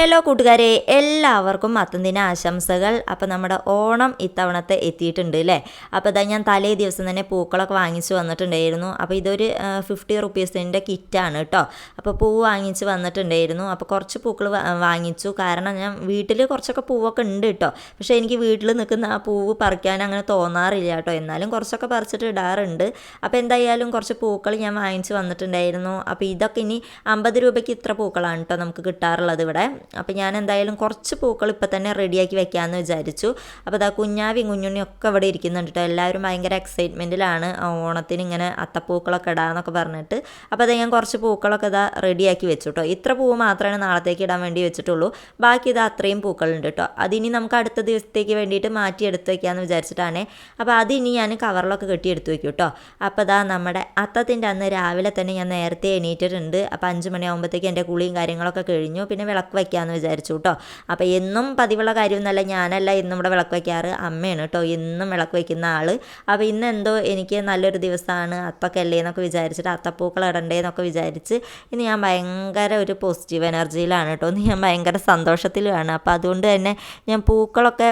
Hello കൂട്ടുകാരെ, എല്ലാവർക്കും അത്തംദിന ആശംസകൾ. അപ്പോൾ നമ്മുടെ ഓണം ഇത്തവണത്തെ എത്തിയിട്ടുണ്ട് അല്ലേ. അപ്പോൾ ഇതാ ഞാൻ തലേ ദിവസം തന്നെ പൂക്കളൊക്കെ വാങ്ങിച്ച് വന്നിട്ടുണ്ടായിരുന്നു. അപ്പോൾ ഇതൊരു 50 റുപ്പീസിൻ്റെ കിറ്റാണ് കേട്ടോ. അപ്പോൾ പൂവ് വാങ്ങിച്ച് വന്നിട്ടുണ്ടായിരുന്നു. അപ്പോൾ കുറച്ച് പൂക്കൾ വാങ്ങിച്ചു. കാരണം ഞാൻ വീട്ടിൽ കുറച്ചൊക്കെ പൂവൊക്കെ ഉണ്ട് കേട്ടോ. പക്ഷേ എനിക്ക് വീട്ടിൽ നിൽക്കുന്ന ആ പൂവ് പറിക്കാൻ അങ്ങനെ തോന്നാറില്ല കേട്ടോ. എന്നാലും കുറച്ചൊക്കെ പറിച്ചിട്ട് ഇടാറുണ്ട്. അപ്പോൾ എന്തായാലും കുറച്ച് പൂക്കൾ ഞാൻ വാങ്ങിച്ച് വന്നിട്ടുണ്ടായിരുന്നു. അപ്പോൾ ഇതൊക്കെ ഇനി 50 രൂപയ്ക്ക് ഇത്ര പൂക്കളാണ് കേട്ടോ നമുക്ക് കിട്ടാറുള്ളത് ഇവിടെ. അപ്പോൾ ഞാൻ എന്തായാലും കുറച്ച് പൂക്കൾ ഇപ്പം തന്നെ റെഡിയാക്കി വെക്കാമെന്ന് വിചാരിച്ചു. അപ്പോൾ അതാ കുഞ്ഞാവിയും കുഞ്ഞുണ്ണിയും ഒക്കെ ഇവിടെ ഇരിക്കുന്നുണ്ട് കേട്ടോ. എല്ലാവരും ഭയങ്കര എക്സൈറ്റ്മെൻറ്റിലാണ് ഓണത്തിന് ഇങ്ങനെ അത്തപ്പൂക്കളൊക്കെ ഇടാമെന്നൊക്കെ പറഞ്ഞിട്ട്. അപ്പോൾ അത് ഞാൻ കുറച്ച് പൂക്കളൊക്കെ ഇതാ റെഡിയാക്കി വെച്ചു കേട്ടോ. ഇത്ര പൂവ് മാത്രമേ നാളത്തേക്ക് ഇടാൻ വേണ്ടി വെച്ചിട്ടുള്ളൂ. ബാക്കി ഇതാ അത്രയും പൂക്കളുണ്ട് കേട്ടോ. അതിനി നമുക്ക് അടുത്ത ദിവസത്തേക്ക് വേണ്ടിയിട്ട് മാറ്റി എടുത്ത് വയ്ക്കാമെന്ന് വിചാരിച്ചിട്ടാണ്. അപ്പോൾ അതിനി ഞാൻ കവറിലൊക്കെ കെട്ടി എടുത്ത് വയ്ക്കും കേട്ടോ. അപ്പോൾ ഇതാ നമ്മുടെ അത്തത്തിൻ്റെ അന്ന് രാവിലെ തന്നെ ഞാൻ നേരത്തെ എണീറ്റിട്ടുണ്ട്. അപ്പോൾ 5 മണിയാകുമ്പോഴത്തേക്ക് എൻ്റെ കുളിയും കാര്യങ്ങളൊക്കെ കഴിഞ്ഞു. പിന്നെ വിളക്ക് വയ്ക്കാമെന്ന് വിചാരിച്ചു കേട്ടോ. അപ്പോൾ എന്നും പതിവുള്ള കാര്യമൊന്നുമല്ല, ഞാനല്ല ഇന്നും ഇവിടെ വിളക്ക് വയ്ക്കാറ്, അമ്മയാണ് കേട്ടോ എന്നും വിളക്ക് വയ്ക്കുന്ന ആൾ. അപ്പോൾ ഇന്ന് എന്തോ എനിക്ക് നല്ലൊരു ദിവസമാണ്, അത്തൊക്കെ അല്ലേ എന്നൊക്കെ വിചാരിച്ചിട്ട് അത്തപ്പൂക്കൾ ഇടണ്ടേന്നൊക്കെ വിചാരിച്ച് ഇന്ന് ഞാൻ ഭയങ്കര ഒരു പോസിറ്റീവ് എനർജിയിലാണ് കേട്ടോ. ഇന്ന് ഞാൻ ഭയങ്കര സന്തോഷത്തിലുമാണ്. അപ്പോൾ അതുകൊണ്ട് തന്നെ ഞാൻ പൂക്കളൊക്കെ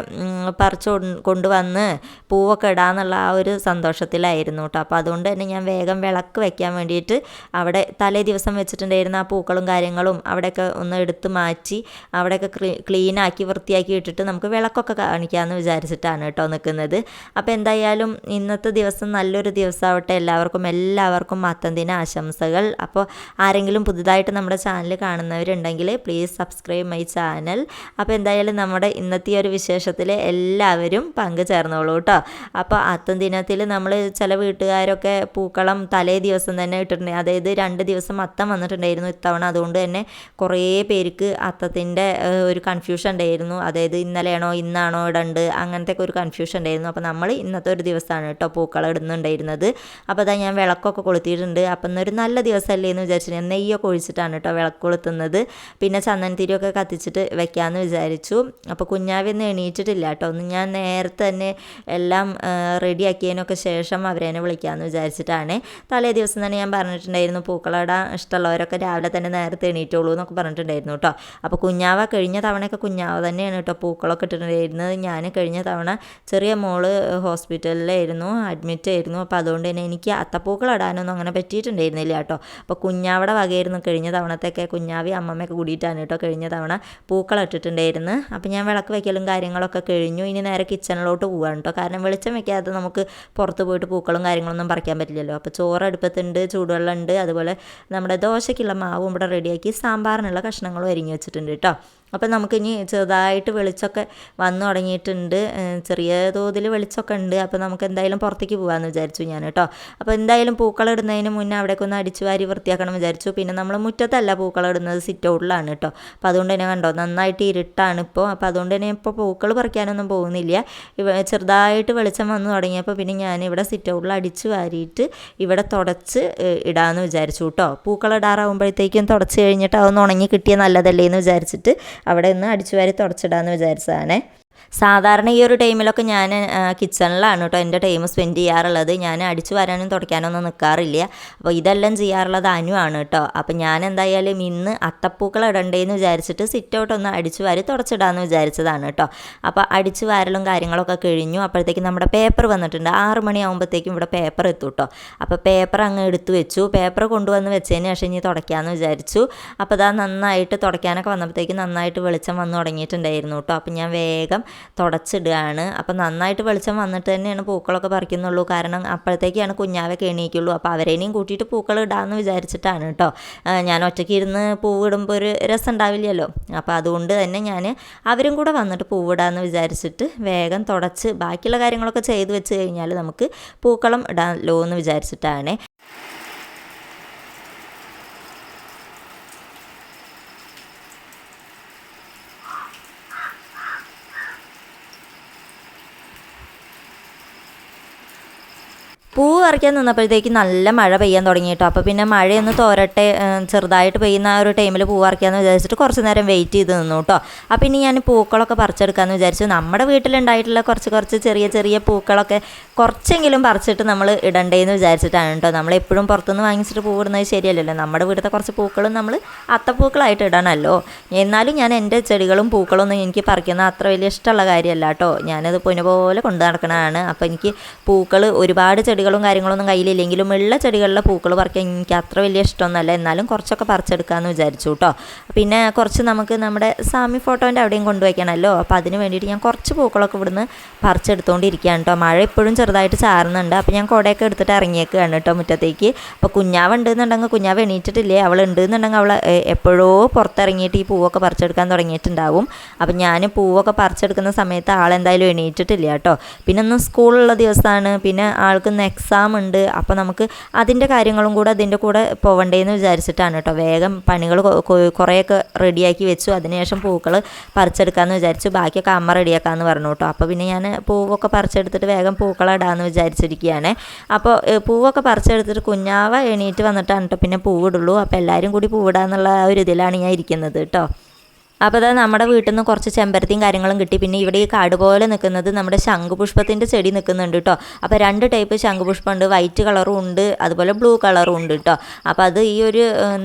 പറിച്ച് കൊണ്ടുവന്ന് പൂവൊക്കെ ഇടാന്നുള്ള ആ ഒരു സന്തോഷത്തിലായിരുന്നു കേട്ടോ. അപ്പോൾ അതുകൊണ്ട് തന്നെ ഞാൻ വേഗം വിളക്ക് വയ്ക്കാൻ വേണ്ടിയിട്ട് അവിടെ തലേ ദിവസം വെച്ചിട്ടുണ്ടായിരുന്ന ആ പൂക്കളും കാര്യങ്ങളും അവിടെയൊക്കെ ഒന്ന് എടുത്ത് മാറ്റി അവിടെയൊക്കെ ക്ലീനാക്കി വൃത്തിയാക്കി ഇട്ടിട്ട് നമുക്ക് വിളക്കൊക്കെ കാണിക്കാമെന്ന് വിചാരിച്ചിട്ടാണ് കേട്ടോ നിൽക്കുന്നത്. അപ്പോൾ എന്തായാലും ഇന്നത്തെ ദിവസം നല്ലൊരു ദിവസമാവട്ടെ. എല്ലാവർക്കും അത്തംദിന ആശംസകൾ. അപ്പോൾ ആരെങ്കിലും പുതുതായിട്ട് നമ്മുടെ ചാനൽ കാണുന്നവരുണ്ടെങ്കിൽ പ്ലീസ് സബ്സ്ക്രൈബ് മൈ ചാനൽ. അപ്പോൾ എന്തായാലും നമ്മുടെ ഇന്നത്തെ ഒരു വിശേഷത്തിൽ എല്ലാവരും പങ്കുചേർന്നോളൂ കേട്ടോ. അപ്പോൾ അത്തംദിനത്തിൽ നമ്മൾ ചില വീട്ടുകാരൊക്കെ പൂക്കളം തലേ ദിവസം തന്നെ ഇട്ടിട്ടുണ്ട്. അതായത് 2 ദിവസം അത്തം വന്നിട്ടുണ്ടായിരുന്നു ഇത്തവണ. അതുകൊണ്ട് തന്നെ കുറേ പേർക്ക് അത്തത്തിൻ്റെ ഒരു കൺഫ്യൂഷൻ ഉണ്ടായിരുന്നു. അതായത് ഇന്നലെയാണോ ഇന്നാണോ ഇടണ്ട് അങ്ങനത്തെ ഒക്കെ ഒരു കൺഫ്യൂഷൻ ഉണ്ടായിരുന്നു. അപ്പോൾ നമ്മൾ ഇന്നത്തെ ഒരു ദിവസമാണ് കേട്ടോ പൂക്കളം ഇടുന്നുണ്ടായിരുന്നത്. അപ്പോൾ അതാ ഞാൻ വിളക്കൊക്കെ കൊളുത്തിയിട്ടുണ്ട്. അപ്പം ഇന്നൊരു നല്ല ദിവസമല്ലേ എന്ന് വിചാരിച്ചു ഞാൻ നെയ്യൊക്കെ ഒഴിച്ചിട്ടാണ് കേട്ടോ വിളക്ക് കൊളുത്തുന്നത്. പിന്നെ ചന്ദനത്തിരിയൊക്കെ കത്തിച്ചിട്ട് വെക്കാമെന്ന് വിചാരിച്ചു. അപ്പോൾ കുഞ്ഞാവിയൊന്നും എണീറ്റിട്ടില്ല കേട്ടോ. ഒന്ന് ഞാൻ നേരത്തെ തന്നെ എല്ലാം റെഡിയാക്കിയതിനൊക്കെ ശേഷം അവരെന്നെ വിളിക്കാമെന്ന് വിചാരിച്ചിട്ടാണ്. തലേ ദിവസം തന്നെ ഞാൻ പറഞ്ഞിട്ടുണ്ടായിരുന്നു പൂക്കളമിടാൻ ഇഷ്ടമുള്ളവരൊക്കെ രാവിലെ തന്നെ നേരത്തെ എണീറ്റുള്ളൂ എന്നൊക്കെ പറഞ്ഞിട്ടുണ്ടായിരുന്നു കേട്ടോ. അപ്പോൾ കുഞ്ഞാവ കഴിഞ്ഞ തവണയൊക്കെ കുഞ്ഞാവ തന്നെയാണ് കേട്ടോ പൂക്കളൊക്കെ ഇട്ടിട്ടുണ്ടായിരുന്നത്. ഞാൻ കഴിഞ്ഞ തവണ ചെറിയ മോള് ഹോസ്പിറ്റലിലായിരുന്നു, അഡ്മിറ്റ് ആയിരുന്നു. അപ്പോൾ അതുകൊണ്ട് തന്നെ എനിക്ക് അത്തപ്പൂക്കൾ ഇടാനൊന്നും അങ്ങനെ പറ്റിയിട്ടുണ്ടായിരുന്നില്ല കേട്ടോ. അപ്പോൾ കുഞ്ഞാവയുടെ വകയായിരുന്നു കഴിഞ്ഞ തവണത്തെയൊക്കെ. കുഞ്ഞാവി അമ്മമ്മയൊക്കെ കൂടിയിട്ടാണ് കേട്ടോ കഴിഞ്ഞ തവണ പൂക്കളം ഇട്ടിട്ടുണ്ടായിരുന്നു. അപ്പോൾ ഞാൻ വിളക്ക് വയ്ക്കലും കാര്യങ്ങളൊക്കെ കഴിഞ്ഞു. ഇനി നേരെ കിച്ചണിലോട്ട് പോകാൻ കേട്ടോ. കാരണം വെളിച്ചം വെക്കാതെ നമുക്ക് പുറത്ത് പോയിട്ട് പൂക്കളും കാര്യങ്ങളൊന്നും പറിക്കാൻ പറ്റില്ലല്ലോ. അപ്പോൾ ചോറ് അടുപ്പത്തുണ്ട്, ചൂടുവെള്ളം ഉണ്ട്, അതുപോലെ നമ്മുടെ ദോശയ്ക്കുള്ള മാവും ഇവിടെ റെഡിയാക്കി സാമ്പാറിനുള്ള കഷ്ണങ്ങളും അരിഞ്ഞ് വെച്ചിട്ടുണ്ട് കേട്ടോ. അപ്പോൾ നമുക്കിനി ചെറുതായിട്ട് വെളിച്ചമൊക്കെ വന്നു തുടങ്ങിയിട്ടുണ്ട്, ചെറിയ തോതിൽ വെളിച്ചമൊക്കെ ഉണ്ട്. അപ്പോൾ നമുക്ക് എന്തായാലും പുറത്തേക്ക് പോകാമെന്ന് വിചാരിച്ചു ഞാൻ കേട്ടോ. അപ്പോൾ എന്തായാലും പൂക്കളിടുന്നതിന് മുന്നേ അവിടേക്ക് ഒന്ന് അടിച്ചു വാരി വൃത്തിയാക്കണം വിചാരിച്ചു. പിന്നെ നമ്മൾ മുറ്റത്തല്ല പൂക്കളിടുന്നത്, സിറ്റ് ഔട്ടിലാണ് കേട്ടോ. അപ്പോൾ അതുകൊണ്ട് തന്നെ കണ്ടോ നന്നായിട്ട് ഇരുട്ടാണ് ഇപ്പോൾ. അപ്പോൾ അതുകൊണ്ട് തന്നെ ഇപ്പോൾ പൂക്കൾ പറിക്കാനൊന്നും പോകുന്നില്ല. ചെറുതായിട്ട് വെളിച്ചം വന്നു തുടങ്ങിയപ്പോൾ പിന്നെ ഞാൻ ഇവിടെ സിറ്റ് ഔട്ടിൽ അടിച്ചു വാരിയിട്ട് ഇവിടെ തുടച്ച് ഇടാമെന്ന് വിചാരിച്ചു കേട്ടോ. പൂക്കളിടാറാകുമ്പോഴത്തേക്കും തുടച്ച് കഴിഞ്ഞിട്ട് അതൊന്ന് ഉണങ്ങി കിട്ടിയ നല്ലതല്ലേ എന്ന് വിചാരിച്ചിട്ട് അവിടെ നിന്ന് അടിച്ചു വാരി തുടച്ചിടാമെന്ന് വിചാരിച്ചതാണേ. സാധാരണ ഈ ഒരു ടൈമിലൊക്കെ ഞാൻ കിച്ചണിലാണ് കേട്ടോ എൻ്റെ ടൈം സ്പെൻഡ് ചെയ്യാറുള്ളത്. ഞാൻ അടിച്ചു വരാനും തുടയ്ക്കാനൊന്നും നിൽക്കാറില്ല. അപ്പോൾ ഇതെല്ലാം ചെയ്യാറുള്ളത് അനുവാണ് കേട്ടോ. അപ്പോൾ ഞാൻ എന്തായാലും ഇന്ന് അത്തപ്പൂക്കൾ ഇടണ്ടേന്ന് വിചാരിച്ചിട്ട് സിറ്റ് ഔട്ട് ഒന്ന് അടിച്ചു വാരി തുടച്ചിടാമെന്ന് വിചാരിച്ചതാണ് കേട്ടോ. അപ്പോൾ അടിച്ചു വാരലും കാര്യങ്ങളൊക്കെ കഴിഞ്ഞു. അപ്പോഴത്തേക്കും നമ്മുടെ പേപ്പർ വന്നിട്ടുണ്ട്. 6 മണിയാകുമ്പോഴത്തേക്കും ഇവിടെ പേപ്പർ എത്തും കേട്ടോ. അപ്പോൾ പേപ്പർ അങ്ങ് എടുത്തു വെച്ചു. പേപ്പർ കൊണ്ടുവന്ന് വെച്ചതിന് ശേഷം ഇനി തുടയ്ക്കാമെന്ന് വിചാരിച്ചു. അപ്പോൾ അതാ നന്നായിട്ട് തുടയ്ക്കാനൊക്കെ വന്നപ്പോഴത്തേക്കും നന്നായിട്ട് വെളിച്ചം വന്ന് തുടങ്ങിയിട്ടുണ്ടായിരുന്നു കേട്ടോ. അപ്പോൾ ഞാൻ വേഗം തുടച്ചിടുകയാണ്. അപ്പം നന്നായിട്ട് വെളിച്ചം വന്നിട്ട് തന്നെയാണ് പൂക്കളൊക്കെ പറിക്കുന്നുള്ളൂ. കാരണം അപ്പോഴത്തേക്കാണ് കുഞ്ഞാവൊക്കെ എണീക്കുള്ളൂ. അപ്പോൾ അവരേനെയും കൂട്ടിയിട്ട് പൂക്കൾ ഇടാമെന്ന് വിചാരിച്ചിട്ടാണ് കേട്ടോ. ഞാൻ ഒറ്റയ്ക്ക് ഇരുന്ന് പൂവിടുമ്പോൾ ഒരു രസം ഉണ്ടാവില്ലല്ലോ. അപ്പോൾ അതുകൊണ്ട് തന്നെ ഞാൻ അവരും കൂടെ വന്നിട്ട് പൂവിടാമെന്ന് വിചാരിച്ചിട്ട് വേഗം തുടച്ച് ബാക്കിയുള്ള കാര്യങ്ങളൊക്കെ ചെയ്ത് വെച്ച് കഴിഞ്ഞാൽ നമുക്ക് പൂക്കളം ഇടാമല്ലോ എന്ന് വിചാരിച്ചിട്ടാണ്. പൂവ് പറിക്കാൻ നിന്നപ്പോഴത്തേക്ക് നല്ല മഴ പെയ്യാൻ തുടങ്ങി കേട്ടോ. അപ്പോൾ പിന്നെ മഴയൊന്ന് തോരട്ടെ, ചെറുതായിട്ട് പെയ്യുന്ന ആ ഒരു ടൈമിൽ പൂവ് പറിക്കാമെന്ന് വിചാരിച്ചിട്ട് കുറച്ച് നേരം വെയിറ്റ് ചെയ്ത് നിന്നു കേട്ടോ. അപ്പോൾ ഇനി ഞാൻ പൂക്കളൊക്കെ പറിച്ചെടുക്കാമെന്ന് വിചാരിച്ചു. നമ്മുടെ വീട്ടിലുണ്ടായിട്ടുള്ള കുറച്ച് ചെറിയ ചെറിയ പൂക്കളൊക്കെ കുറച്ചെങ്കിലും പറിച്ചിട്ട് നമ്മൾ ഇടണ്ടേന്ന് വിചാരിച്ചിട്ടാണ് കേട്ടോ. നമ്മളെപ്പോഴും പുറത്തുനിന്ന് വാങ്ങിച്ചിട്ട് പൂവിടുന്നത് ശരിയല്ലല്ലോ. നമ്മുടെ വീട്ടിലത്തെ കുറച്ച് പൂക്കളും നമ്മൾ അത്തപ്പൂക്കളായിട്ട് ഇടണമല്ലോ. എന്നാലും ഞാൻ എൻ്റെ ചെടികളും പൂക്കളൊന്നും എനിക്ക് പറിക്കുന്ന അത്ര വലിയ ഇഷ്ടമുള്ള കാര്യമല്ല കേട്ടോ. ഞാനത് പൊന്നു പോലെ കൊണ്ടു നടക്കണതാണ്. അപ്പോൾ എനിക്ക് പൂക്കൾ ഒരുപാട് ചെടികളും കാര്യങ്ങളൊന്നും കയ്യിലില്ലെങ്കിലും ഉള്ള ചെടികളിലെ പൂക്കൾ പറിക്കാൻ എനിക്ക് അത്ര വലിയ ഇഷ്ടമൊന്നുമല്ല. എന്നാലും കുറച്ചൊക്കെ പറിച്ചെടുക്കാമെന്ന് വിചാരിച്ചു കേട്ടോ. പിന്നെ കുറച്ച് നമുക്ക് നമ്മുടെ സ്വാമി ഫോട്ടോൻ്റെ അവിടെയും കൊണ്ടുവയ്ക്കണമല്ലോ. അപ്പോൾ അതിന് വേണ്ടിയിട്ട് ഞാൻ കുറച്ച് പൂക്കളൊക്കെ ഇവിടുന്ന് പറിച്ചെടുത്തുകൊണ്ടിരിക്കുകയാണ് കേട്ടോ. മഴ ഇപ്പോഴും ചെറുതായിട്ട് ചാറുന്നുണ്ട്. അപ്പോൾ ഞാൻ കുടയൊക്കെ എടുത്തിട്ട് ഇറങ്ങിയേക്കാണ് കേട്ടോ മുറ്റത്തേക്ക്. അപ്പോൾ കുഞ്ഞാവ് ഉണ്ടെന്നുണ്ടെങ്കിൽ കുഞ്ഞാവ് എണീറ്റിട്ടില്ലേ, അവൾ ഉണ്ടെന്നുണ്ടെങ്കിൽ അവൾ എപ്പോഴോ പുറത്തിറങ്ങിയിട്ട് ഈ പൂവൊക്കെ പറിച്ചെടുക്കാൻ തുടങ്ങിയിട്ടുണ്ടാവും. അപ്പം ഞാൻ പൂവൊക്കെ പറിച്ചെടുക്കുന്ന സമയത്ത് ആളെന്തായാലും എണീറ്റിട്ടില്ല കേട്ടോ. പിന്നെ ഒന്ന് സ്കൂളുള്ള ദിവസമാണ്, പിന്നെ ആൾക്ക് എക്സാം ഉണ്ട്. അപ്പോൾ നമുക്ക് അതിൻ്റെ കാര്യങ്ങളും കൂടെ അതിൻ്റെ കൂടെ പോവണ്ടേന്ന് വിചാരിച്ചിട്ടാണ് കേട്ടോ. വേഗം പണികൾ കുറേയൊക്കെ റെഡിയാക്കി വെച്ചു. അതിനുശേഷം പൂക്കൾ പറിച്ചെടുക്കാമെന്ന് വിചാരിച്ചു. ബാക്കിയൊക്കെ അമ്മ റെഡിയാക്കാമെന്ന് പറഞ്ഞു കേട്ടോ. അപ്പോൾ പിന്നെ ഞാൻ പൂവൊക്കെ പറിച്ചെടുത്തിട്ട് വേഗം പൂക്കളിടാമെന്ന് വിചാരിച്ചിരിക്കുകയാണ്. അപ്പോൾ പൂവൊക്കെ പറിച്ചെടുത്തിട്ട് കുഞ്ഞാവ എണീറ്റ് വന്നിട്ടാണ് കേട്ടോ പിന്നെ പൂവിടുള്ളൂ. അപ്പോൾ എല്ലാവരും കൂടി പൂവിടാന്നുള്ള ഒരു ഇതിലാണ് ഞാൻ ഇരിക്കുന്നത് കേട്ടോ. അപ്പോൾ അത് നമ്മുടെ വീട്ടിൽ നിന്ന് കുറച്ച് ചെമ്പരത്തിയും കാര്യങ്ങളും കിട്ടി. പിന്നെ ഇവിടെ ഈ കാട് പോലെ നിൽക്കുന്നത് നമ്മുടെ ശംഖുപുഷ്പത്തിൻ്റെ ചെടി നിൽക്കുന്നുണ്ട് കേട്ടോ. അപ്പോൾ 2 ടൈപ്പ് ശംഖുപുഷ്പമുണ്ട്, വൈറ്റ് കളറും ഉണ്ട്, അതുപോലെ ബ്ലൂ കളറും ഉണ്ട് കേട്ടോ. അപ്പോൾ അത് ഈ ഒരു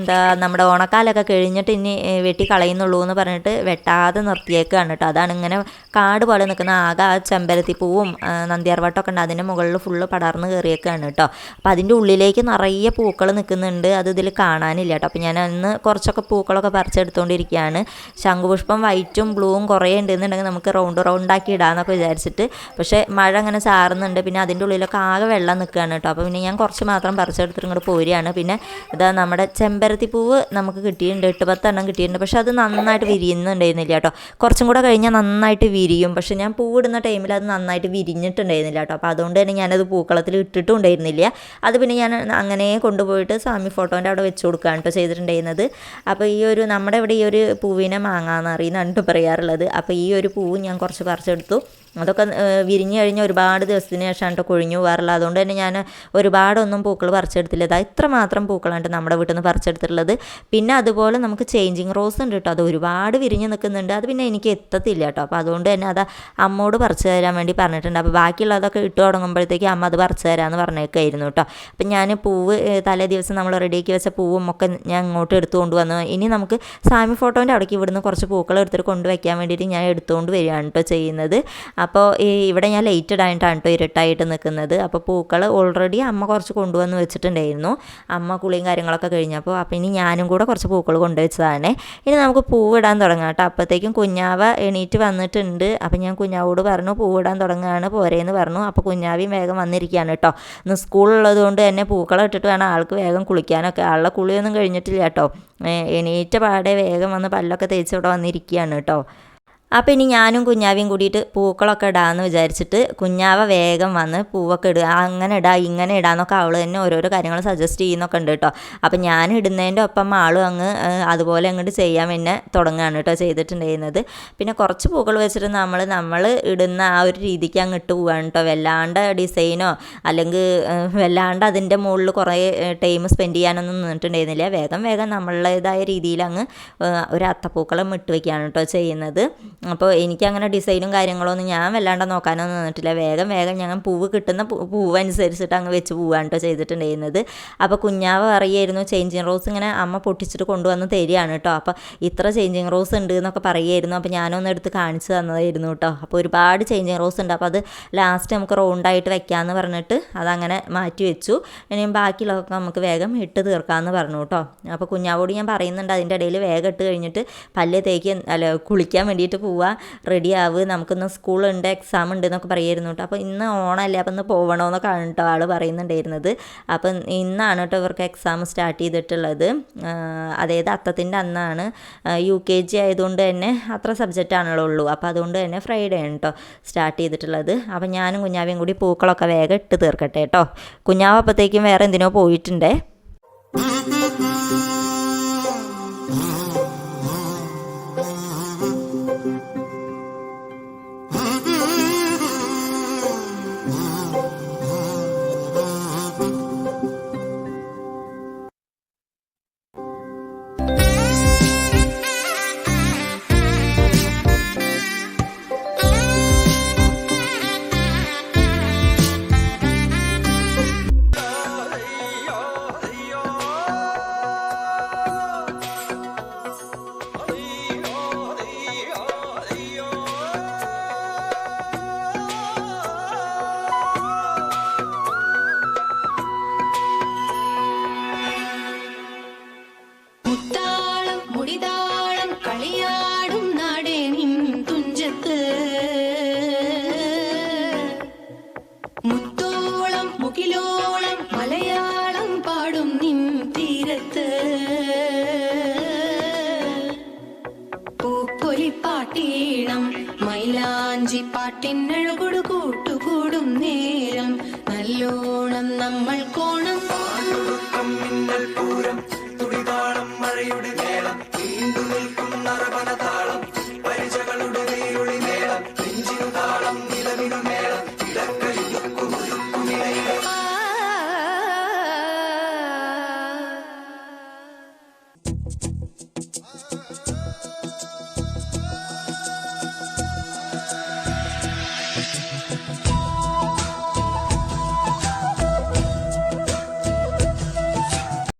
നമ്മുടെ ഓണക്കാലൊക്കെ കഴിഞ്ഞിട്ട് ഇനി വെട്ടി കളയുന്നുള്ളൂ എന്ന് പറഞ്ഞിട്ട് വെട്ടാതെ നിർത്തിയേക്കാണ് കേട്ടോ. അതാണ് ഇങ്ങനെ കാട് പോലെ നിൽക്കുന്ന ആകെ ആ ചെമ്പരത്തി പൂവും നന്ദിയാർവട്ടമൊക്കെ ഉണ്ട്, അതിൻ്റെ മുകളിൽ ഫുള്ള് പടർന്ന് കയറിയേക്കാണ് കേട്ടോ. അപ്പോൾ അതിൻ്റെ ഉള്ളിലേക്ക് നിറയെ പൂക്കൾ നിൽക്കുന്നുണ്ട്, അത് ഇതിൽ കാണാനില്ല കേട്ടോ. അപ്പോൾ ഞാൻ അന്ന് കുറച്ചൊക്കെ പൂക്കളൊക്കെ പറിച്ചെടുത്തുകൊണ്ടിരിക്കുകയാണ്. ശംഖുപുഷ്പം വൈറ്റും ബ്ലൂവും കുറേ ഉണ്ടെന്നുണ്ടെങ്കിൽ നമുക്ക് റൗണ്ടാക്കി ഇടാമെന്നൊക്കെ വിചാരിച്ചിട്ട്, പക്ഷേ മഴ അങ്ങനെ ചാറുന്നുണ്ട്. പിന്നെ അതിൻ്റെ ഉള്ളിലൊക്കെ ആകെ വെള്ളം നിൽക്കുകയാണ് കേട്ടോ. അപ്പോൾ പിന്നെ ഞാൻ കുറച്ച് മാത്രം പറിച്ചെടുത്തിട്ട് ഇങ്ങോട്ട് പോരുകയാണ്. പിന്നെ ഇതാ നമ്മുടെ ചെമ്പരത്തി പൂവ് നമുക്ക് കിട്ടിയിട്ടുണ്ട്, 8-10 എണ്ണം കിട്ടിയിട്ടുണ്ട്. പക്ഷേ അത് നന്നായിട്ട് വിരിയുന്നുണ്ടായിരുന്നില്ല കേട്ടോ. കുറച്ചും കൂടെ കഴിഞ്ഞാൽ നന്നായിട്ട് വിരിയും. പക്ഷേ ഞാൻ പൂവിടുന്ന ടൈമിൽ അത് നന്നായിട്ട് വിരിഞ്ഞിട്ടുണ്ടായിരുന്നില്ല കേട്ടോ. അപ്പോൾ അതുകൊണ്ട് തന്നെ ഞാനത് പൂക്കളത്തിൽ ഇട്ടിട്ടും ഉണ്ടായിരുന്നില്ല. അത് പിന്നെ ഞാൻ അങ്ങനെ കൊണ്ടുപോയിട്ട് സ്വാമി ഫോട്ടോൻ്റെ അവിടെ വെച്ച് കൊടുക്കുകയാണ് കേട്ടോ ചെയ്തിട്ടുണ്ടായിരുന്നത്. അപ്പോൾ ഈ ഒരു നമ്മുടെ ഇവിടെ ഈ ഒരു പൂവിനെ മാങ്ങാന്ന് അറിയുന്നതാണ് പറയാറുള്ളത്. അപ്പോൾ ഈ ഒരു പൂവ് ഞാൻ കുറച്ച് പറിച്ചെടുത്തു. അതൊക്കെ വിരിഞ്ഞ് കഴിഞ്ഞ് ഒരുപാട് ദിവസത്തിന് ശേഷമാണ് കേട്ടോ കൊഴിഞ്ഞു പോകാറുള്ളത്. അതുകൊണ്ട് തന്നെ ഞാൻ ഒരുപാടൊന്നും പൂക്കൾ പറിച്ചെടുത്തില്ല. ഇതാ ഇത്ര മാത്രം പൂക്കളാണ് നമ്മുടെ വീട്ടിൽ നിന്ന് പറിച്ചെടുത്തിട്ടുള്ളത്. പിന്നെ അതുപോലെ നമുക്ക് ചേഞ്ചിങ് റോസ് ഉണ്ട് കേട്ടോ. അത് ഒരുപാട് വിരിഞ്ഞ് നിൽക്കുന്നുണ്ട്. അത് പിന്നെ എനിക്ക് എത്തത്തില്ല കേട്ടോ. അപ്പോൾ അതുകൊണ്ട് തന്നെ അത് അമ്മോട് പറിച്ചു തരാൻ വേണ്ടി പറഞ്ഞിട്ടുണ്ട്. അപ്പോൾ ബാക്കിയുള്ളതൊക്കെ ഇട്ട് തുടങ്ങുമ്പോഴത്തേക്ക് അമ്മ അത് പറിച്ചു തരാമെന്ന് പറഞ്ഞേക്കായിരുന്നു കേട്ടോ. അപ്പം ഞാൻ പൂവ് തലേ ദിവസം നമ്മൾ റെഡിയാക്കി വെച്ച പൂവും ഒക്കെ ഞാൻ ഇങ്ങോട്ട് എടുത്തുകൊണ്ട് വന്നു. ഇനി നമുക്ക് സ്വാമി ഫോട്ടോൻ്റെ അവിടേക്ക് ഇവിടുന്ന് കുറച്ച് പൂക്കൾ എടുത്തിട്ട് കൊണ്ടുവയ്ക്കാൻ വേണ്ടിയിട്ട് ഞാൻ എടുത്തുകൊണ്ട് വരികയാണ് കേട്ടോ ചെയ്യുന്നത്. അപ്പോൾ ഇവിടെ ഞാൻ ലേറ്റ് ഇടായിട്ടാണ് കേട്ടോ ഇരുട്ടായിട്ട് നിൽക്കുന്നത്. അപ്പോൾ പൂക്കൾ ഓൾറെഡി അമ്മ കുറച്ച് കൊണ്ടുവന്ന് വെച്ചിട്ടുണ്ടായിരുന്നു. അമ്മ കുളിയും കാര്യങ്ങളൊക്കെ കഴിഞ്ഞപ്പോൾ അപ്പോൾ ഇനി ഞാനും കൂടെ കുറച്ച് പൂക്കൾ കൊണ്ടുവച്ചതാണ്. ഇനി നമുക്ക് പൂവിടാൻ തുടങ്ങാം കേട്ടോ. അപ്പോഴത്തേക്കും കുഞ്ഞാവ എണീറ്റ് വന്നിട്ടുണ്ട്. അപ്പോൾ ഞാൻ കുഞ്ഞാവോട് പറഞ്ഞു പൂവിടാൻ തുടങ്ങുകയാണ് പോരേന്ന് പറഞ്ഞു. അപ്പോൾ കുഞ്ഞാവിയും വേഗം വന്നിരിക്കുകയാണ് കേട്ടോ. ഇന്ന് സ്കൂളുള്ളത് കൊണ്ട് തന്നെ പൂക്കളം ഇട്ടിട്ട് വേണം ആൾക്ക് വേഗം കുളിക്കാനൊക്കെ. ആളുടെ കുളിയൊന്നും കഴിഞ്ഞിട്ടില്ല കേട്ടോ. എണീറ്റ പാടെ വേഗം വന്ന് പല്ലൊക്കെ തേച്ച് ഇവിടെ വന്നിരിക്കുകയാണ് കേട്ടോ. അപ്പോൾ ഇനി ഞാനും കുഞ്ഞാവിയും കൂടിയിട്ട് പൂക്കളൊക്കെ ഇടാമെന്ന് വിചാരിച്ചിട്ട് കുഞ്ഞാവ വേഗം വന്ന് പൂവൊക്കെ ഇടുക, അങ്ങനെ ഇടാം ഇങ്ങനെ ഇടാമെന്നൊക്കെ അവൾ തന്നെ ഓരോരോ കാര്യങ്ങൾ സജസ്റ്റ് ചെയ്യുന്നൊക്കെ ഉണ്ട് കേട്ടോ. അപ്പോൾ ഞാൻ ഇടുന്നതിൻ്റെ ഒപ്പം ആളും അങ്ങ് അതുപോലെ അങ്ങോട്ട് ചെയ്യാൻ പിന്നെ തുടങ്ങുകയാണ് കേട്ടോ ചെയ്തിട്ടുണ്ടായിരുന്നത്. പിന്നെ കുറച്ച് പൂക്കൾ വെച്ചിട്ട് നമ്മൾ ഇടുന്ന ആ ഒരു രീതിക്ക് അങ്ങ് ഇട്ട് പോവുകയാണ് കേട്ടോ. വല്ലാണ്ട് ഡിസൈനോ അല്ലെങ്കിൽ വല്ലാണ്ട് അതിൻ്റെ മുകളിൽ കുറേ ടൈം സ്പെൻഡ് ചെയ്യാനൊന്നും നിന്നിട്ടുണ്ടായിരുന്നില്ല. വേഗം നമ്മളുടേതായ രീതിയിൽ അങ്ങ് ഒരു അത്തപ്പൂക്കളം ഇട്ട് വയ്ക്കുകയാണ് കേട്ടോ ചെയ്യുന്നത്. അപ്പോൾ എനിക്കങ്ങനെ ഡിസൈനും കാര്യങ്ങളൊന്നും ഞാൻ വല്ലാണ്ട് നോക്കാനൊന്നും നിന്നിട്ടില്ല. വേഗം ഞങ്ങൾ പൂവ് കിട്ടുന്ന പൂവ് അനുസരിച്ചിട്ട് അങ്ങ് വെച്ച് പോവുകയാണ് കേട്ടോ ചെയ്തിട്ടുണ്ടായിരുന്നത്. അപ്പോൾ കുഞ്ഞാവ് പറയുമായിരുന്നു ചേഞ്ചിങ് റോസ് ഇങ്ങനെ അമ്മ പൊട്ടിച്ചിട്ട് കൊണ്ടുവന്ന് തരികയാണ് കേട്ടോ. അപ്പോൾ ഇത്ര ചേഞ്ചിങ് റോസ് ഉണ്ട് എന്നൊക്കെ പറയുമായിരുന്നു. അപ്പോൾ ഞാനൊന്ന് എടുത്ത് കാണിച്ച് തന്നതായിരുന്നു കേട്ടോ. അപ്പോൾ ഒരുപാട് ചേഞ്ചിങ് റോസ് ഉണ്ട്. അപ്പോൾ അത് ലാസ്റ്റ് നമുക്ക് റൗണ്ടായിട്ട് വെക്കാമെന്ന് പറഞ്ഞിട്ട് അതങ്ങനെ മാറ്റി വെച്ചു. ഇനിയും ബാക്കിയുള്ളതൊക്കെ നമുക്ക് വേഗം ഇട്ട് തീർക്കാമെന്ന് പറഞ്ഞു കേട്ടോ. അപ്പോൾ കുഞ്ഞാവോട് ഞാൻ പറയുന്നുണ്ട് അതിൻ്റെ ഇടയിൽ വേഗം ഇട്ട് കഴിഞ്ഞിട്ട് പല്ല് കുളിക്കാൻ വേണ്ടിയിട്ട് പോവുക, റെഡിയാവുക, നമുക്കിന്ന് സ്കൂളുണ്ട് എക്സാം ഉണ്ട് എന്നൊക്കെ പറയുമായിരുന്നു കേട്ടോ. അപ്പോൾ ഇന്ന് ഓണമല്ലേ, അപ്പോൾ ഇന്ന് പോകണമെന്നൊക്കെയാണ് കേട്ടോ ആൾ പറയുന്നുണ്ടായിരുന്നത്. അപ്പം ഇന്നാണ് കേട്ടോ ഇവർക്ക് എക്സാം സ്റ്റാർട്ട് ചെയ്തിട്ടുള്ളത്. അതായത് അത്തത്തിൻ്റെ അന്നാണ്. UKG ആയതുകൊണ്ട് തന്നെ അത്ര സബ്ജക്റ്റാണല്ലോ ഉള്ളൂ. അപ്പോൾ അതുകൊണ്ട് തന്നെ ഫ്രൈഡേ ആണ് കേട്ടോ സ്റ്റാർട്ട് ചെയ്തിട്ടുള്ളത്. അപ്പോൾ ഞാനും കുഞ്ഞാവയും കൂടി പൂക്കളൊക്കെ വേഗം ഇട്ട് തീർക്കട്ടെ കേട്ടോ. കുഞ്ഞാവ് അപ്പോഴത്തേക്കും വേറെ എന്തിനോ പോയിട്ടുണ്ടേ.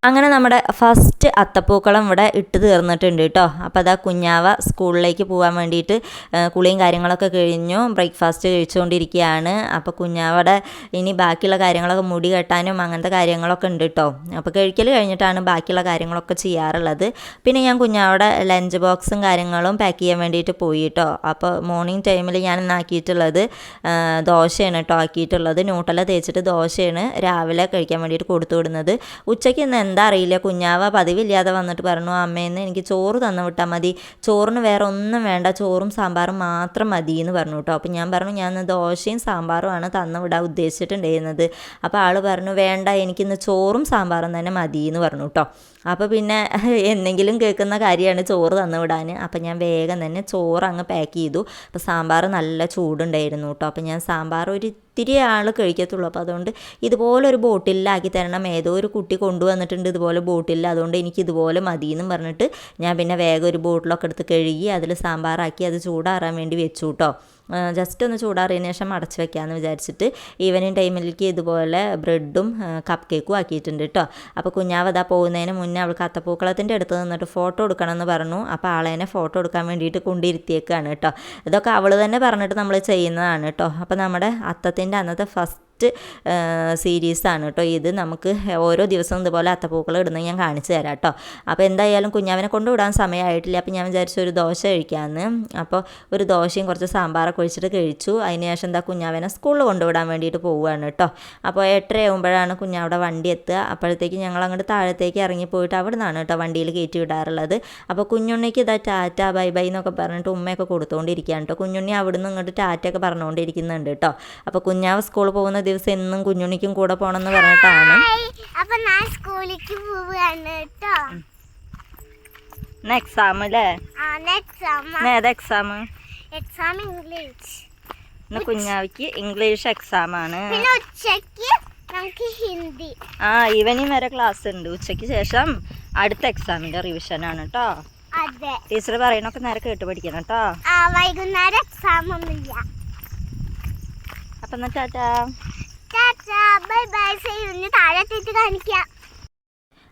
അങ്ങനെ നമ്മുടെ ഫസ്റ്റ് അത്തപ്പൂക്കളം ഇവിടെ ഇട്ട് തീർന്നിട്ടുണ്ട് കേട്ടോ. അപ്പോൾ അതാ കുഞ്ഞാവ സ്കൂളിലേക്ക് പോകാൻ വേണ്ടിയിട്ട് കുളിയും കാര്യങ്ങളൊക്കെ കഴിഞ്ഞു, ബ്രേക്ക്ഫാസ്റ്റ് കഴിച്ചുകൊണ്ടിരിക്കുകയാണ്. അപ്പോൾ കുഞ്ഞാവയുടെ ഇനി ബാക്കിയുള്ള കാര്യങ്ങളൊക്കെ മുടി കെട്ടാനും അങ്ങനത്തെ കാര്യങ്ങളൊക്കെ ഉണ്ട് കേട്ടോ. അപ്പോൾ കഴിക്കൽ കഴിഞ്ഞിട്ടാണ് ബാക്കിയുള്ള കാര്യങ്ങളൊക്കെ ചെയ്യാറുള്ളത്. പിന്നെ ഞാൻ കുഞ്ഞാവയുടെ ലഞ്ച് ബോക്സും കാര്യങ്ങളും പാക്ക് ചെയ്യാൻ വേണ്ടിയിട്ട് പോയി കേട്ടോ. അപ്പോൾ മോർണിംഗ് ടൈമിൽ ഞാൻ ഇന്നാക്കിയിട്ടുള്ളത് ദോശയാണ് കേട്ടോ ആക്കിയിട്ടുള്ളത്. ന്യൂട്ടല തേച്ചിട്ട് ദോശയാണ് രാവിലെ കഴിക്കാൻ വേണ്ടിയിട്ട് കൊടുത്തു വിടുന്നത്. ഉച്ചയ്ക്ക് ഇന്ന് എന്താ അറിയില്ല, കുഞ്ഞാവ പതിവില്ലാതെ വന്നിട്ട് പറഞ്ഞു, അമ്മേന്ന് എനിക്ക് ചോറ് തന്നു വിട്ടാൽ മതി, ചോറിന് വേറെ ഒന്നും വേണ്ട, ചോറും സാമ്പാറും മാത്രം മതി എന്ന് പറഞ്ഞു കേട്ടോ. അപ്പോൾ ഞാൻ പറഞ്ഞു ഞാൻ ദോശയും സാമ്പാറുമാണ് തന്നു വിടാൻ ഉദ്ദേശിച്ചിട്ടുണ്ടായിരുന്നത്. അപ്പോൾ ആൾ പറഞ്ഞു വേണ്ട, എനിക്കിന്ന് ചോറും സാമ്പാറും തന്നെ മതി എന്ന് പറഞ്ഞു കേട്ടോ. അപ്പോൾ പിന്നെ എന്തെങ്കിലും കേൾക്കുന്ന കാര്യമാണ് ചോറ് തന്നു വിടാൻ. അപ്പോൾ ഞാൻ വേഗം തന്നെ ചോറ് അങ്ങ് പാക്ക് ചെയ്തു. അപ്പോൾ സാമ്പാർ നല്ല ചൂടുണ്ടായിരുന്നു കേട്ടോ. അപ്പോൾ ഞാൻ സാമ്പാർ ഒത്തിരി ആൾ കഴിക്കത്തുള്ളൂ. അപ്പോൾ അതുകൊണ്ട് ഇതുപോലെ ഒരു ബോട്ടിലാക്കി തരണം, ഏതോ ഒരു കുട്ടി കൊണ്ടുവന്നിട്ടുണ്ട് ഇതുപോലെ ബോട്ടിൽ, അതുകൊണ്ട് എനിക്ക് ഇതുപോലെ മതി എന്നും പറഞ്ഞിട്ട് ഞാൻ പിന്നെ വേഗം ഒരു ബോട്ടിലൊക്കെ എടുത്ത് കഴുകി അതിൽ സാമ്പാറാക്കി അത് ചൂടാറാൻ വേണ്ടി വെച്ചു കേട്ടോ. ജസ്റ്റ് ഒന്ന് ചൂടാറിയതിന് ശേഷം അടച്ച് വെക്കാമെന്ന് വിചാരിച്ചിട്ട് ഈവനിങ് ടൈമിലേക്ക് ഇതുപോലെ ബ്രെഡും കപ്പ് കേക്കും ആക്കിയിട്ടുണ്ട് കേട്ടോ. അപ്പോൾ കുഞ്ഞാവതാ പോകുന്നതിന് മുന്നേ അവൾക്ക് അത്തപ്പൂക്കളത്തിൻ്റെ അടുത്ത് നിന്നിട്ട് ഫോട്ടോ എടുക്കണമെന്ന് പറഞ്ഞു. അപ്പോൾ ആളേനെ ഫോട്ടോ എടുക്കാൻ വേണ്ടിയിട്ട് കൊണ്ടിരുത്തിയേക്കാണ് കേട്ടോ. ഇതൊക്കെ അവൾ തന്നെ പറഞ്ഞിട്ട് നമ്മൾ ചെയ്യുന്നതാണ് കേട്ടോ. അപ്പോൾ നമ്മുടെ അത്തത്തിൻ്റെ അന്നത്തെ ഫസ്റ്റ് സീരീസാണ് കേട്ടോ ഇത്. നമുക്ക് ഓരോ ദിവസവും ഇതുപോലെ അത്തപ്പൂക്കൾ ഇടുന്നത് ഞാൻ കാണിച്ചു തരാം കേട്ടോ. അപ്പോൾ എന്തായാലും കുഞ്ഞാവിനെ കൊണ്ടുവിടാൻ സമയമായിട്ടില്ല. അപ്പോൾ ഞാൻ വിചാരിച്ചു ഒരു ദോശ കഴിക്കാമെന്ന്. അപ്പോൾ ഒരു ദോശയും കുറച്ച് സാമ്പാറൊക്കെ ഒഴിച്ചിട്ട് കഴിച്ചു. അതിനുശേഷം എന്താ കുഞ്ഞാവിനെ സ്കൂളിൽ കൊണ്ടുവിടാൻ വേണ്ടിയിട്ട് പോവുകയാണ് കേട്ടോ. അപ്പോൾ 8:30 ആകുമ്പോഴാണ് കുഞ്ഞാവിടെ വണ്ടി എത്തുക. അപ്പോഴത്തേക്ക് ഞങ്ങൾ അങ്ങോട്ട് താഴത്തേക്ക് ഇറങ്ങിപ്പോയിട്ട് അവിടെ നിന്നാണ് കേട്ടോ വണ്ടിയിൽ കയറ്റി വിടാറുള്ളത്. അപ്പോൾ കുഞ്ഞുണ്ണിക്ക് ഇതാ ടാറ്റ ബൈ ബൈ എന്നൊക്കെ പറഞ്ഞിട്ട് ഉമ്മയൊക്കെ കൊടുത്തുകൊണ്ടിരിക്കുകയാണ് കേട്ടോ. കുഞ്ഞുണ്ണി അവിടെ നിന്ന് ഇങ്ങോട്ട് ടാറ്റയൊക്കെ പറഞ്ഞുകൊണ്ടിരിക്കുന്നുണ്ട് കേട്ടോ. അപ്പോൾ കുഞ്ഞാവ് സ്കൂളിൽ പോകുന്ന ദിവസം എന്നും കുഞ്ഞുണ്ണിക്കും കൂടെ പോകണമെന്ന് പറഞ്ഞിട്ടാണ്. അപ്പൊ ഞാൻ സ്കൂളിലേക്ക് പോവുകയാണ് കേട്ടോ. എക്സാം അല്ലേ? ഏതാ എക്സാം? Exam English. ഇന്ന് കുഞ്ഞാവിക്ക് ഇംഗ്ലീഷ് എക്സാം ആണ്. പിന്നെ ഉച്ചയ്ക്ക് നമുക്ക് ഹിന്ദി. ഈവനിങ് വരെ ക്ലാസ് ഉണ്ട്. ഉച്ചയ്ക്ക് ശേഷം അടുത്ത എക്സാമിന്റെ റിവിഷൻ ആണ് കേട്ടോ. അതെ, ടീച്ചർ പറയണൊക്കെ നേരെ കേട്ട് പഠിക്കണം കേട്ടോ. വൈകുന്നേരം എക്സാം ഒന്നുമില്ല. അപ്പൊ എന്നാ ടാറ്റാ. Bye bye. താഴെ എത്തിയിട്ട് കാണിക്കാം.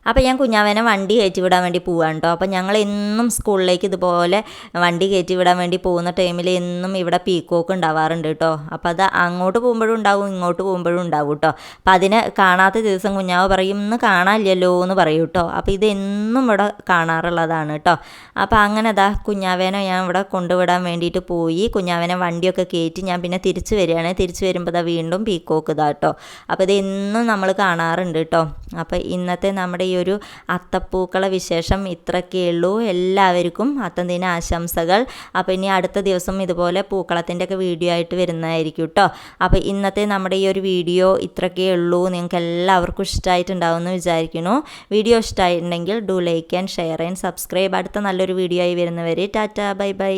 അപ്പോൾ ഞാൻ കുഞ്ഞാവേനെ വണ്ടി കയറ്റി വിടാൻ വേണ്ടി പോവാണ് കേട്ടോ. അപ്പോൾ ഞങ്ങൾ എന്നും സ്കൂളിലേക്ക് ഇതുപോലെ വണ്ടി കയറ്റി വിടാൻ വേണ്ടി പോകുന്ന ടൈമിൽ എന്നും ഇവിടെ പീക്കോക്ക് ഉണ്ടാവാറുണ്ട് കേട്ടോ. അപ്പോൾ അത് അങ്ങോട്ട് പോകുമ്പോഴും ഉണ്ടാവും, ഇങ്ങോട്ട് പോകുമ്പോഴും ഉണ്ടാവും കേട്ടോ. അപ്പോൾ അതിനെ കാണാത്ത ദിവസം കുഞ്ഞാവ് പറയും ഇന്ന് കാണാനില്ലല്ലോ എന്ന് പറയും കേട്ടോ. അപ്പോൾ ഇത് എന്നും ഇവിടെ കാണാറുള്ളതാണ് കേട്ടോ. അപ്പോൾ അങ്ങനെ അതാ കുഞ്ഞാവേനെ ഞാൻ ഇവിടെ കൊണ്ടുവിടാൻ വേണ്ടിയിട്ട് പോയി. കുഞ്ഞാവേനെ വണ്ടിയൊക്കെ കയറ്റി ഞാൻ പിന്നെ തിരിച്ച് വരികയാണ്. തിരിച്ച് വരുമ്പോൾ ഇതാ വീണ്ടും പീക്കോക്ക് ഇതാ കേട്ടോ. അപ്പോൾ ഇത് എന്നും നമ്മൾ കാണാറുണ്ട് കേട്ടോ. അപ്പോൾ ഇന്നത്തെ നമ്മുടെ ഈ ഒരു അത്തപ്പൂക്കള വിശേഷം ഇത്രയൊക്കെ ഉള്ളൂ. എല്ലാവർക്കും അത്തംദിന ആശംസകൾ. അപ്പോൾ ഇനി അടുത്ത ദിവസം ഇതുപോലെ പൂക്കളത്തിൻ്റെ ഒക്കെ വീഡിയോ ആയിട്ട് വരുന്നതായിരിക്കും കേട്ടോ. അപ്പോൾ ഇന്നത്തെ നമ്മുടെ ഈ ഒരു വീഡിയോ ഇത്രയൊക്കെ ഉള്ളൂ. നിങ്ങൾക്ക് എല്ലാവർക്കും ഇഷ്ടമായിട്ടുണ്ടാവുമെന്ന് വിചാരിക്കുന്നു. വീഡിയോ ഇഷ്ടമായിട്ടുണ്ടെങ്കിൽ do like and share and subscribe. അടുത്ത നല്ലൊരു വീഡിയോ ആയി വരുന്നവരെ ടാറ്റ ബൈ ബൈ.